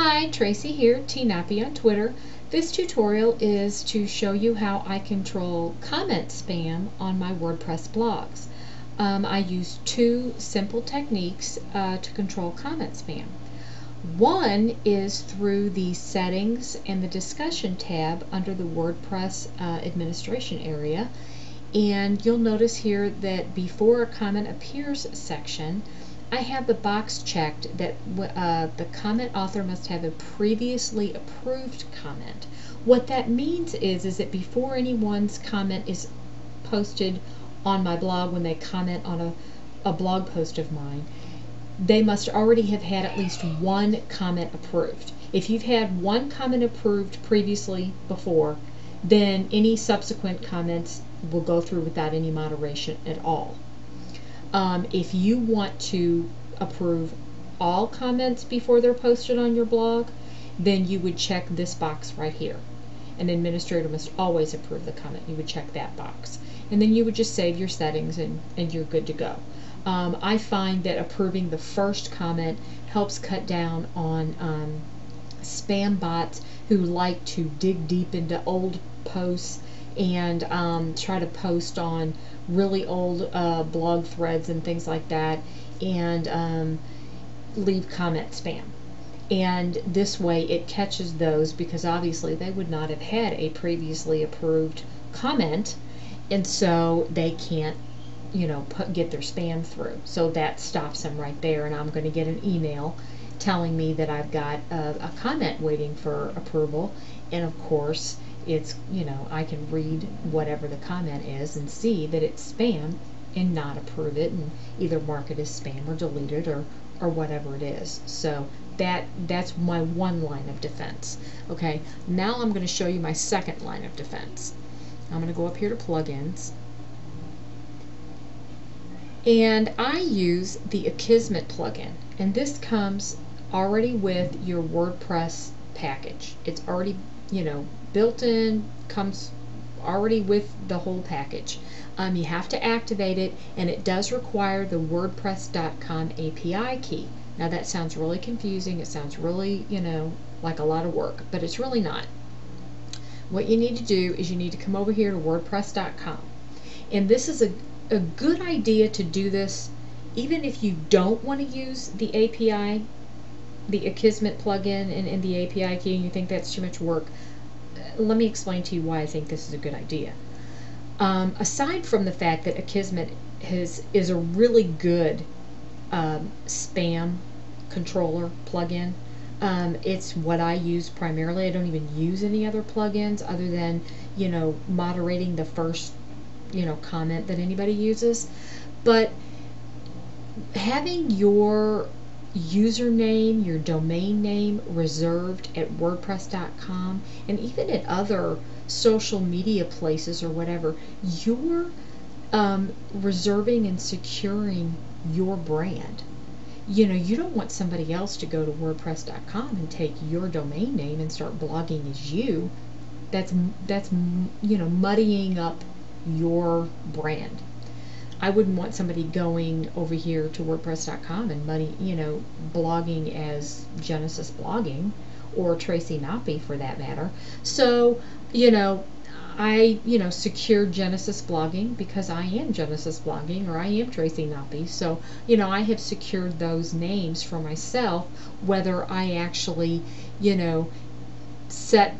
Hi, Tracy here, Tnappy on Twitter. This tutorial is to show you how I control comment spam on my WordPress blogs. I use two simple techniques to control comment spam. One is through the settings and the discussion tab under the WordPress administration area. And you'll notice here that before a comment appears section, I have the box checked that the comment author must have a previously approved comment. What that means is that before anyone's comment is posted on my blog, when they comment on a blog post of mine, they must already have had at least one comment approved. If you've had one comment approved previously before, then any subsequent comments will go through without any moderation at all. If you want to approve all comments before they're posted on your blog, then you would check this box right here. An administrator must always approve the comment. You would check that box. And then you would just save your settings and you're good to go. I find that approving the first comment helps cut down on spam bots who like to dig deep into old posts and try to post on really old blog threads and things like that, and leave comment spam. And this way it catches those, because obviously they would not have had a previously approved comment, and so they can't, get their spam through. So that stops them right there, and I'm going to get an email telling me that I've got a comment waiting for approval, and of course it's, I can read whatever the comment is and see that it's spam and not approve it and either mark it as spam or delete it or whatever it is. So that's my one line of defense. Okay, now I'm going to show you my second line of defense. I'm going to go up here to plugins, and I use the Akismet plugin, and this comes already with your WordPress package. It's already built in, comes already with the whole package. You have to activate it, and it does require the WordPress.com API key. Now that sounds really confusing. It sounds really, like a lot of work, but it's really not. What you need to do is you need to come over here to WordPress.com, and this is a good idea to do this even if you don't want to use the API, the Akismet plugin and the API key, and you think that's too much work. Let me explain to you why I think this is a good idea. Aside from the fact that Akismet is a really good spam controller plugin, it's what I use primarily. I don't even use any other plugins other than moderating the first comment that anybody uses. But having your username, your domain name reserved at WordPress.com and even at other social media places or whatever, you're reserving and securing your brand. You don't want somebody else to go to WordPress.com and take your domain name and start blogging as you. That's muddying up your brand. I wouldn't want somebody going over here to WordPress.com and blogging as Genesis Blogging or Tracy Nappy for that matter. So, I, secured Genesis Blogging because I am Genesis Blogging, or I am Tracy Nappy. So, I have secured those names for myself, whether I actually, set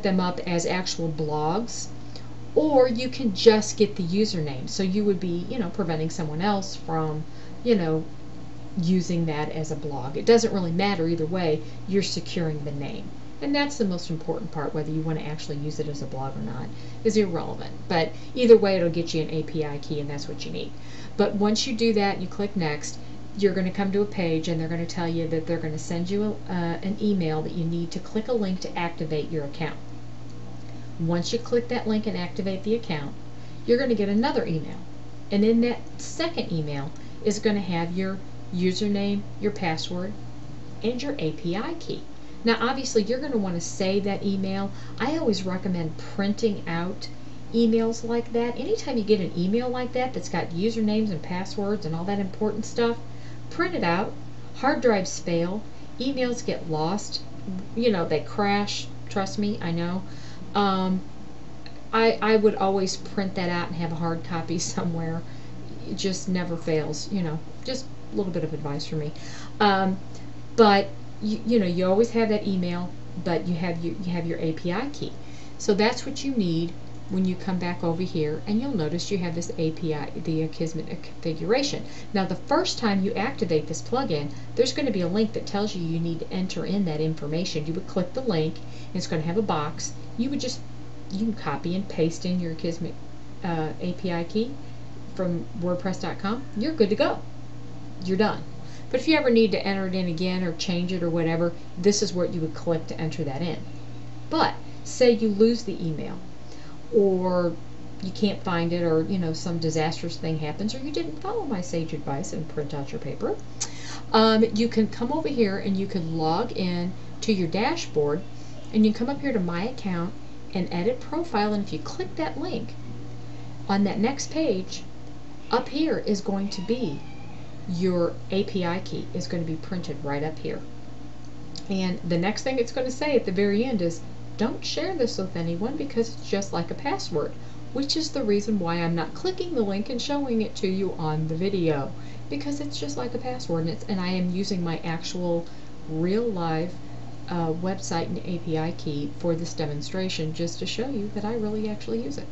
them up as actual blogs, or you can just get the username. So you would be, preventing someone else from, using that as a blog. It doesn't really matter either way, you're securing the name. And that's the most important part. Whether you want to actually use it as a blog or not is irrelevant. But either way, it'll get you an API key, and that's what you need. But once you do that and you click next, you're going to come to a page, and they're going to tell you that they're going to send you an email that you need to click a link to activate your account. Once you click that link and activate the account, you're going to get another email. And in that second email is going to have your username, your password, and your API key. Now obviously you're going to want to save that email. I always recommend printing out emails like that. Anytime you get an email like that that's got usernames and passwords and all that important stuff, print it out. Hard drives fail, emails get lost. You know, they crash. Trust me, I know. Um, I would always print that out and have a hard copy somewhere. It just never fails, you know. Just a little bit of advice for me. Um, but you know, you always have that email, but you have your API key. So that's what you need when you come back over here, and you'll notice you have this API, the Akismet configuration. Now the first time you activate this plugin, there's going to be a link that tells you you need to enter in that information. You would click the link, and it's going to have a box. You can copy and paste in your Akismet API key from WordPress.com. You're good to go. You're done. But if you ever need to enter it in again or change it or whatever, this is where you would click to enter that in. But say you lose the email, or you can't find it, or you know, some disastrous thing happens, or you didn't follow my sage advice and print out your paper, you can come over here and you can log in to your dashboard, and you can come up here to my account and edit profile, and if you click that link on that next page, up here is going to be your API key is going to be printed right up here. And the next thing it's going to say at the very end is, don't share this with anyone because it's just like a password, which is the reason why I'm not clicking the link and showing it to you on the video, because it's just like a password, and I am using my actual real live website and API key for this demonstration just to show you that I really actually use it.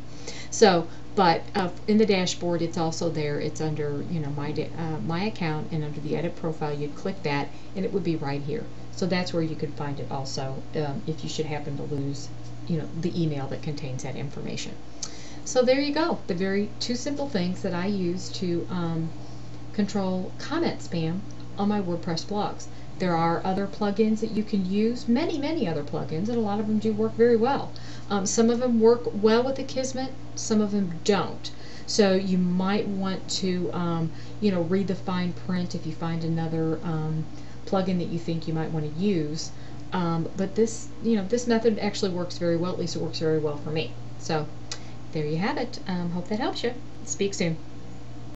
So, but in the dashboard, it's also there. It's under, you know, my account, and under the edit profile, you'd click that, and it would be right here. So that's where you could find it also, if you should happen to lose, you know, the email that contains that information. So there you go. The very two simple things that I use to control comment spam on my WordPress blogs. There are other plugins that you can use, many other plugins, and a lot of them do work very well. Some of them work well with Akismet, some of them don't. So you might want to, you know, read the fine print if you find another plugin that you think you might want to use. But this, you know, this method actually works very well. At least it works very well for me. So there you have it. Hope that helps you. Speak soon.